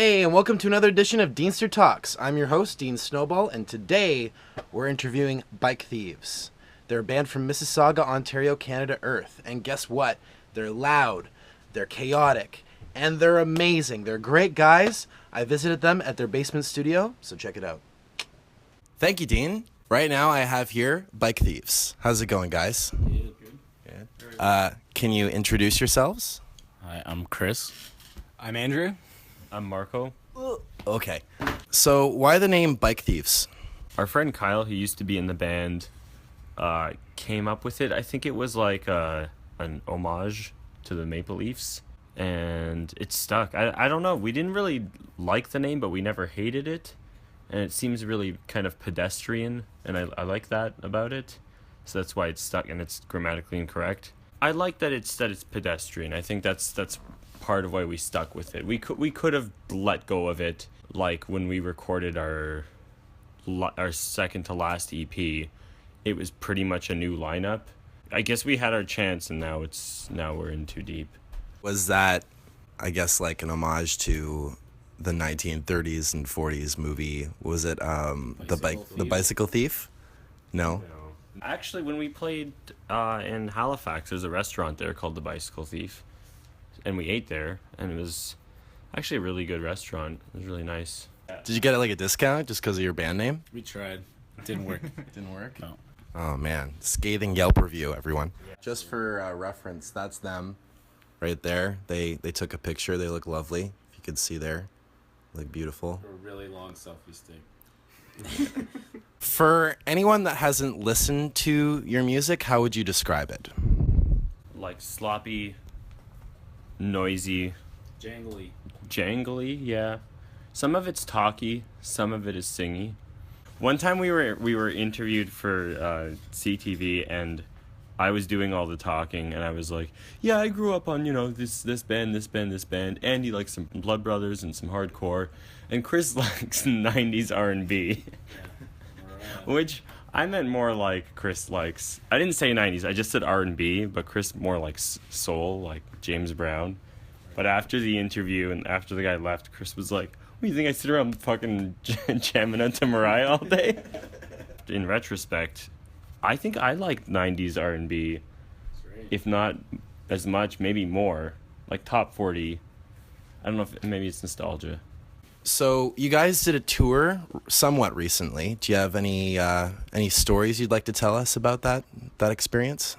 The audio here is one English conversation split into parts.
Hey, and welcome to another edition of Deanster Talks. I'm your host, Dean Snowball, and today we're interviewing Bike Thieves. They're a band from Mississauga, Ontario, Canada, Earth. And guess what? They're loud, they're chaotic, and they're amazing. They're great guys. I visited them at their basement studio, so check it out. Thank you, Dean. Right now I have here Bike Thieves. How's it going, guys? Good. Can you introduce yourselves? Hi, I'm Chris. I'm Andrew. I'm Marco. Okay. So why the name Bike Thieves? Our friend Kyle, who used to be in the band, came up with it. I think it was like an homage to the Maple Leafs, and it stuck. I don't know. We didn't really like the name, but we never hated it, and it seems really kind of pedestrian, and I like that about it. So that's why it's stuck, and it's grammatically incorrect. I like that it's pedestrian. I think that's part of why we stuck with it. We could have let go of it, like when we recorded our second to last EP. It was pretty much a new lineup. I guess we had our chance, and now we're in too deep. Was that, I guess, like an homage to the 1930s and 40s movie? Was it the Bicycle Thief? No. Actually, when we played in Halifax, there's a restaurant there called the Bicycle Thief, and we ate there, and it was actually a really good restaurant. It was really nice. Did you get like a discount just because of your band name? We tried. It didn't work. Didn't work? No. Oh, man. Scathing Yelp review, everyone. Yeah. Just for reference, that's them right there. They took a picture. They look lovely. If you could see there. They look beautiful. A really long selfie stick. For anyone that hasn't listened to your music, how would you describe it? Like sloppy, noisy, jangly, yeah. Some of it's talky, some of it is singy. One time we were interviewed for CTV, and I was doing all the talking, and I was like, yeah, I grew up on, this band. Andy likes some Blood Brothers and some hardcore, and Chris likes 90s R&B. Which I meant more like Chris likes, I didn't say 90s, I just said R&B, but Chris more likes soul, like James Brown. But after the interview and after the guy left, Chris was like, what do you think, I sit around fucking jamming out to Mariah all day? In retrospect, I think I like 90s R&B, if not as much, maybe more, like top 40. I don't know if maybe it's nostalgia. So you guys did a tour somewhat recently. Do you have any stories you'd like to tell us about that experience?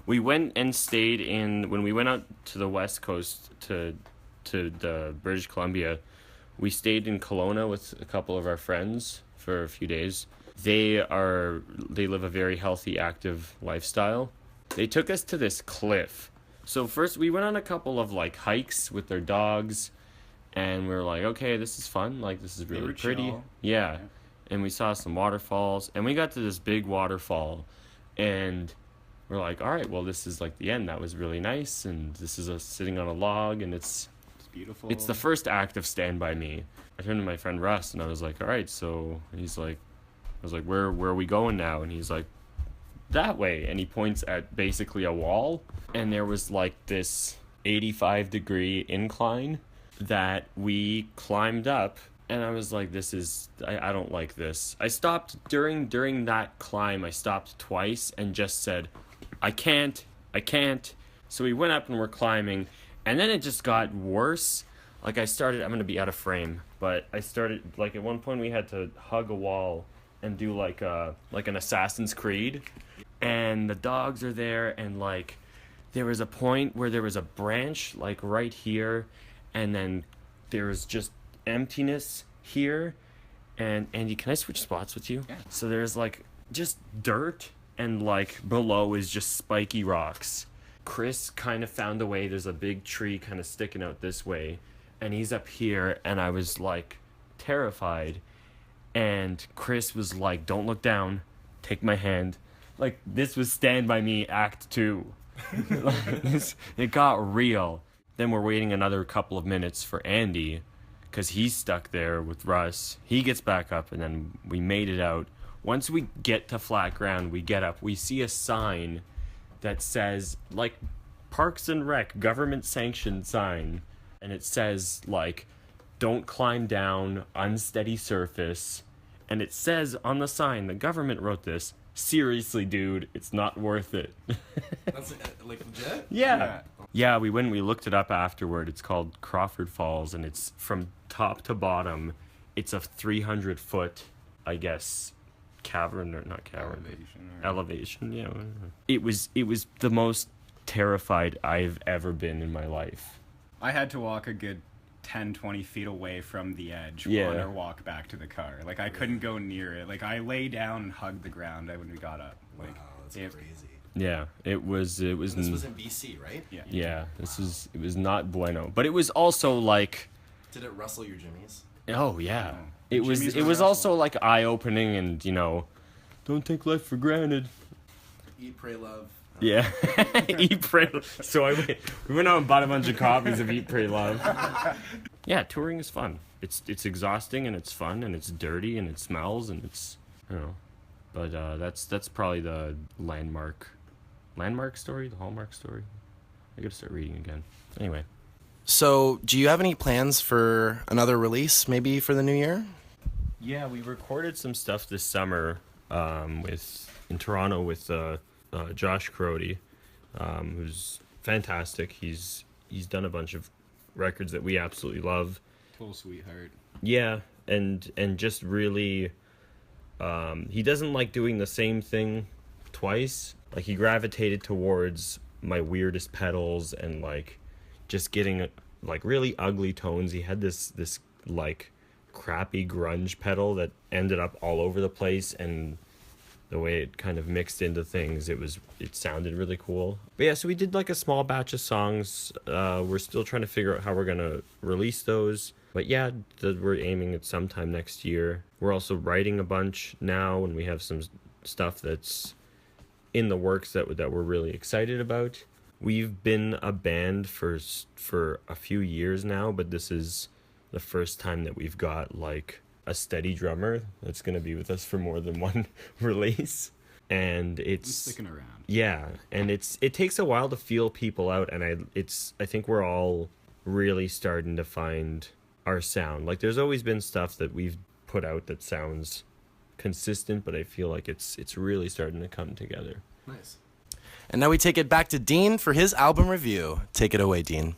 We went and stayed when we went out to the West Coast to the British Columbia, we stayed in Kelowna with a couple of our friends for a few days. They live a very healthy, active lifestyle. They took us to this cliff. So first we went on a couple of like hikes with their dogs, and we were like, okay, this is fun. Like, this is really pretty. Chill. Yeah. And we saw some waterfalls, and we got to this big waterfall, and we're like, all right, well, this is like the end. That was really nice, and this is us sitting on a log, and it's beautiful. It's the first act of Stand By Me. I turned to my friend Russ, and I was like, all right, so he's like, I was like, where are we going now? And he's like, that way. And he points at basically a wall, and there was like this 85-degree incline that we climbed up, and I was like, I don't like this. I stopped during that climb. I stopped twice and just said, I can't. So we went up and we're climbing, and then it just got worse. Like I'm going to be out of frame, but I started, like at one point we had to hug a wall and do like an Assassin's Creed, and the dogs are there, and like there was a point where there was a branch like right here, and then there was just emptiness here. And Andy, can I switch spots with you? Yeah. So there's like just dirt, and like below is just spiky rocks. Chris kind of found a way. There's a big tree kind of sticking out this way, and he's up here, and I was like terrified. And Chris was like, don't look down, take my hand. Like, this was Stand By Me Act 2. It got real. Then we're waiting another couple of minutes for Andy, because he's stuck there with Russ. He gets back up, and then we made it out. Once we get to flat ground, we get up. We see a sign that says, like, Parks and Rec, government-sanctioned sign. And it says, like, don't climb down, unsteady surface. And it says on the sign, the government wrote this, seriously, dude, it's not worth it. That's like legit? Yeah, we went and we looked it up afterward. It's called Crawford Falls, and it's from top to bottom. It's a 300-foot, I guess, cavern, or not cavern. Elevation, yeah. It was the most terrified I've ever been in my life. I had to walk a good 10, 20 feet away from the edge Yeah. on our walk back to the car. Like, I couldn't go near it. Like, I lay down and hugged the ground when we got up. Like, Wow, that's crazy. Yeah, it was. And this was in BC, right? Yeah. Yeah, it was not bueno. But it was also like, Did it rustle your jimmies? oh yeah. No. It was Jimmy's it were was rustle. also like eye-opening, and don't take life for granted. Eat, pray, love. Yeah. Eat, Pray, so we went out and bought a bunch of copies of Eat, Pray, Love. Yeah, touring is fun. It's exhausting, and it's fun, and it's dirty, and it smells, and it's, but that's probably the landmark story, the Hallmark story. I gotta start reading again. Anyway. So, do you have any plans for another release, maybe for the new year? Yeah, we recorded some stuff this summer in Toronto with Josh Crody, who's fantastic. He's done a bunch of records that we absolutely love. Total sweetheart. Yeah, and just really, he doesn't like doing the same thing twice. Like, he gravitated towards my weirdest pedals and like just getting like really ugly tones. He had this like crappy grunge pedal that ended up all over the place, and the way it kind of mixed into things, it sounded really cool. But yeah, so we did like a small batch of songs. We're still trying to figure out how we're gonna release those. But yeah, we're aiming at sometime next year. We're also writing a bunch now, and we have some stuff that's in the works that we're really excited about. We've been a band for a few years now, but this is the first time that we've got like a steady drummer that's going to be with us for more than one release. And I'm it's sticking around. yeah, and it takes a while to feel people out, and I think we're all really starting to find our sound. Like, there's always been stuff that we've put out that sounds consistent, but I feel like it's really starting to come together. Nice. And now we take it back to Dean for his album review. Take it away, Dean.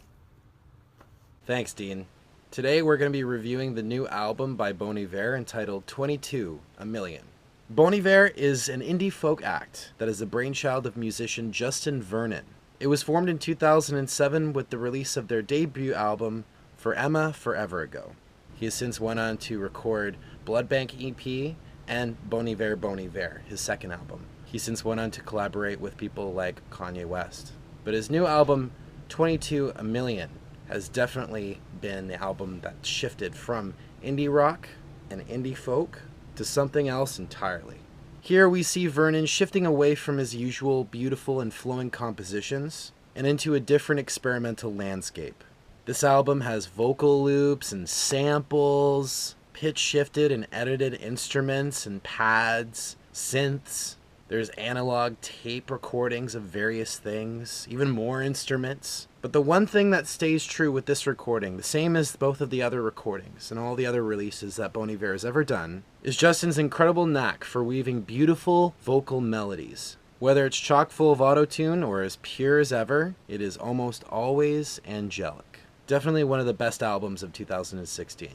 Thanks, Dean. Today we're going to be reviewing the new album by Bon Iver entitled 22 A Million. Bon Iver is an indie folk act that is the brainchild of musician Justin Vernon. It was formed in 2007 with the release of their debut album For Emma Forever Ago. He has since went on to record Blood Bank EP and Bon Iver, his second album. He since went on to collaborate with people like Kanye West. But his new album, 22 A Million, has definitely been the album that shifted from indie rock and indie folk to something else entirely. Here we see Vernon shifting away from his usual beautiful and flowing compositions and into a different experimental landscape. This album has vocal loops and samples, pitch shifted and edited instruments and pads, synths. There's analog tape recordings of various things, even more instruments. But the one thing that stays true with this recording, the same as both of the other recordings and all the other releases that Bon Iver has ever done, is Justin's incredible knack for weaving beautiful vocal melodies. Whether it's chock full of auto-tune or as pure as ever, it is almost always angelic. Definitely one of the best albums of 2016.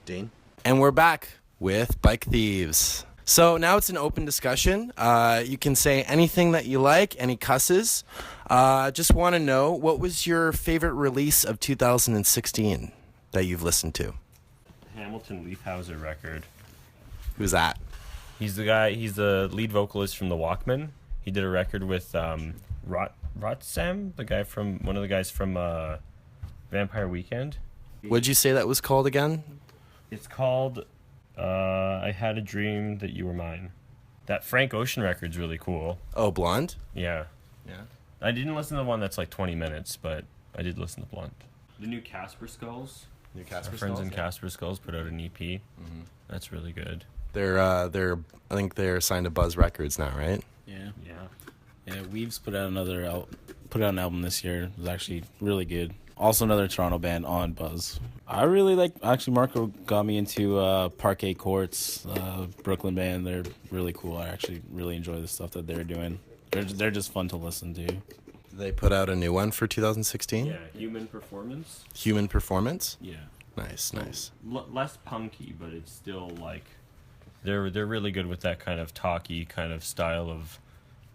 Dean? And we're back with Bike Thieves. So now it's an open discussion. You can say anything that you like, any cusses. Just want to know, what was your favorite release of 2016 that you've listened to? Hamilton Leifhauser record. Who's that? He's the lead vocalist from the Walkmen. He did a record with Rotsam, one of the guys from Vampire Weekend. What'd you say that was called again? It's called I Had a Dream That You Were Mine. That Frank Ocean record's really cool. Oh, Blonde? Yeah. Yeah. I didn't listen to the one that's like 20 minutes, but I did listen to Blunt. The new Casper Skulls. New Casper Our friends Skulls, in yeah. Casper Skulls put out an EP. Mm-hmm. That's really good. I think they're signed to Buzz Records now, right? Yeah. Yeah. Yeah, Weaves put out an album this year. It was actually really good. Also another Toronto band on Buzz. I really like, actually Marco got me into Parquet Courts, Brooklyn band. They're really cool. I actually really enjoy the stuff that they're doing. They're just fun to listen to. They put out a new one for 2016. Yeah, Human Performance. Human Performance. Yeah. Nice. Less punky, but it's still like they're really good with that kind of talky kind of style of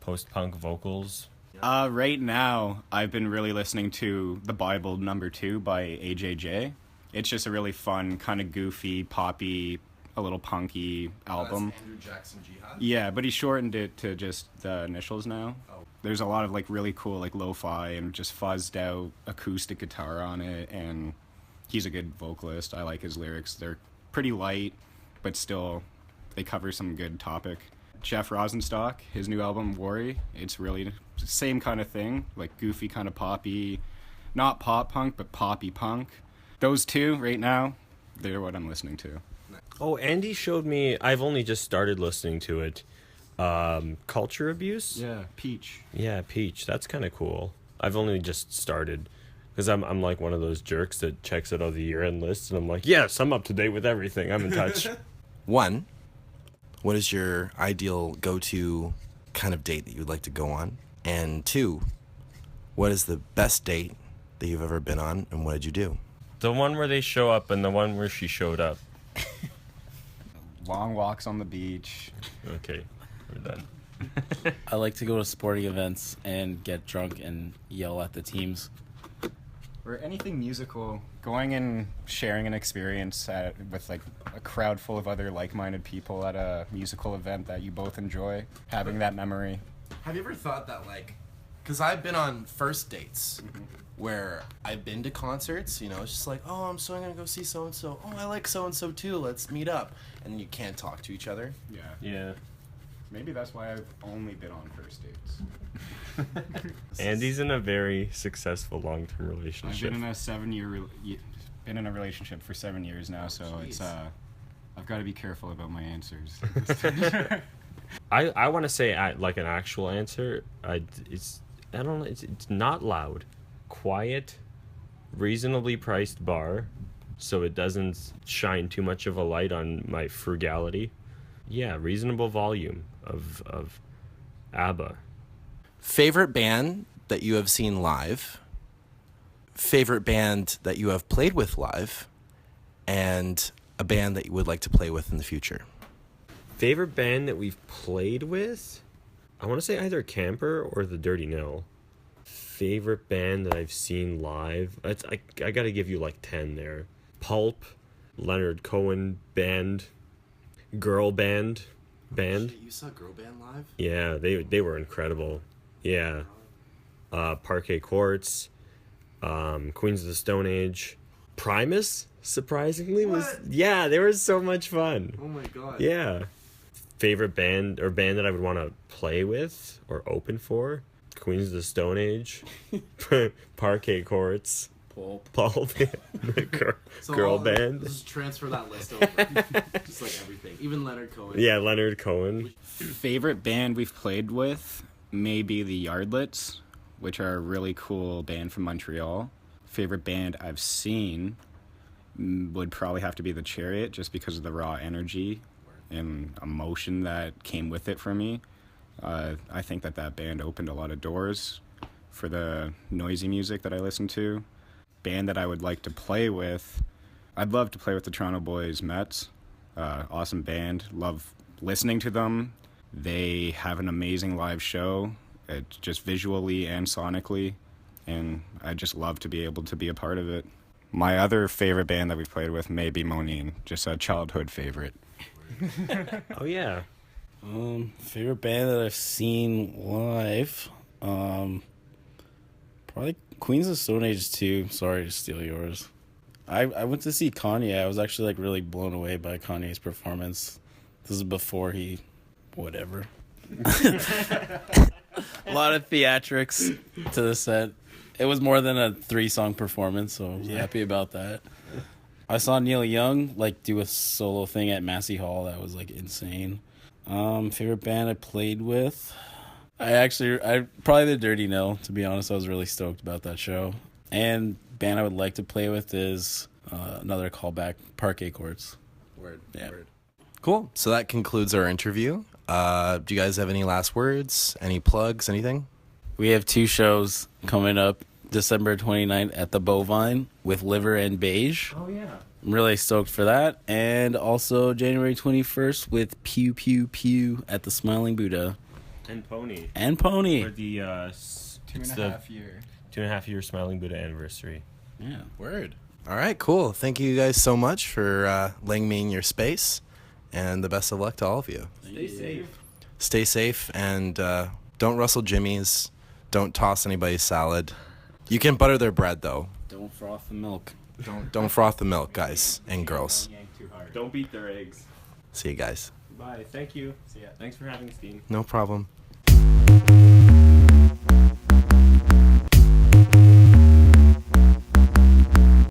post-punk vocals. Right now, I've been really listening to The Bible #2 by AJJ. It's just a really fun, kind of goofy, poppy, a little punky album. Andrew Jackson Jihad. Yeah, but he shortened it to just the initials now. Oh. There's a lot of like really cool like lo-fi and just fuzzed out acoustic guitar on it, and he's a good vocalist. I like his lyrics. They're pretty light, but still they cover some good topic. Jeff Rosenstock, his new album Worry, it's really the same kind of thing, like goofy kind of poppy, not pop punk, but poppy punk. Those two right now, they're what I'm listening to. Oh, Andy showed me, I've only just started listening to it, Culture Abuse? Yeah, Peach. Yeah, Peach. That's kind of cool. I've only just started because I'm like one of those jerks that checks out all the year-end lists, and I'm like, yes, I'm up to date with everything. I'm in touch. 1, what is your ideal go-to kind of date that you would like to go on? And 2, what is the best date that you've ever been on, and what did you do? The one where they show up and the one where she showed up. Long walks on the beach. Okay, we're done. I like to go to sporting events and get drunk and yell at the teams. Or anything musical. Going and sharing an experience with like a crowd full of other like-minded people at a musical event that you both enjoy. Having that memory. Have you ever thought that, like, because I've been on first dates where I've been to concerts, you know, it's just like, oh, I'm going to go see so-and-so. Oh, I like so-and-so too. Let's meet up. And you can't talk to each other. Yeah. Yeah. Maybe that's why I've only been on first dates. Andy's in a very successful long-term I've relationship. been in a relationship for 7 years now, so Jeez. it's I've got to be careful about my answers. I want to say like an actual answer. It's not loud, quiet, reasonably priced bar, so it doesn't shine too much of a light on my frugality. Yeah, reasonable volume of ABBA. Favorite band that you have seen live, favorite band that you have played with live, and a band that you would like to play with in the future. Favorite band that we've played with? I want to say either Camper or The Dirty Nil. Favorite band that I've seen live? I got to give you like 10 there. Pulp, Leonard Cohen band, girl band. Shit, you saw Girl Band live? Yeah, they were incredible. Yeah. Parquet Courts, Queens of the Stone Age, Primus, surprisingly, yeah, they were so much fun. Oh my god. Yeah. Favorite band or band that I would want to play with or open for? Queens of the Stone Age, Parquet Courts, Pulp, girl band. Just transfer that list over. Just like everything. Even Leonard Cohen. Yeah, Leonard Cohen. Favorite band we've played with may be the Yardlets, which are a really cool band from Montreal. Favorite band I've seen would probably have to be the Chariot, just because of the raw energy and emotion that came with it for me. I think that band opened a lot of doors for the noisy music that I listen to. Band that I would like to play with, I'd love to play with the Toronto Boys Mets. Awesome band, love listening to them. They have an amazing live show, just visually and sonically, and I just love to be able to be a part of it. My other favorite band that we've played with may be Monine, just a childhood favorite. Oh yeah. Favorite band that I've seen live, probably Queens of Stone Age 2. Sorry to steal yours. I went to see Kanye. I was actually like really blown away by Kanye's performance. This is before he, whatever. A lot of theatrics to the set. It was more than a 3-song performance, so I was happy about that. I saw Neil Young like do a solo thing at Massey Hall. That was like insane. Favorite band I played with? I probably the Dirty Nil. To be honest, I was really stoked about that show. And band I would like to play with is another callback, Parquet Courts. Word. Yeah. Word. Cool. So that concludes our interview. Do you guys have any last words? Any plugs? Anything? We have 2 shows coming up December 29th at the Bovine with Liver and Beige. Oh yeah. I'm really stoked for that. And also January 21st with Pew Pew Pew at the Smiling Buddha. And Pony. And Pony. For the 2.5 year. 2.5 year Smiling Buddha anniversary. Yeah. Word. All right, cool. Thank you guys so much for letting me in your space, and the best of luck to all of you. Stay safe. Stay safe, and don't rustle jimmies. Don't toss anybody's salad. You can butter their bread, though. Don't froth the milk. Don't froth the milk, guys and girls. Don't yank too hard. Don't beat their eggs. See you guys. Bye. Thank you. See ya. Thanks for having us, Dean. No problem.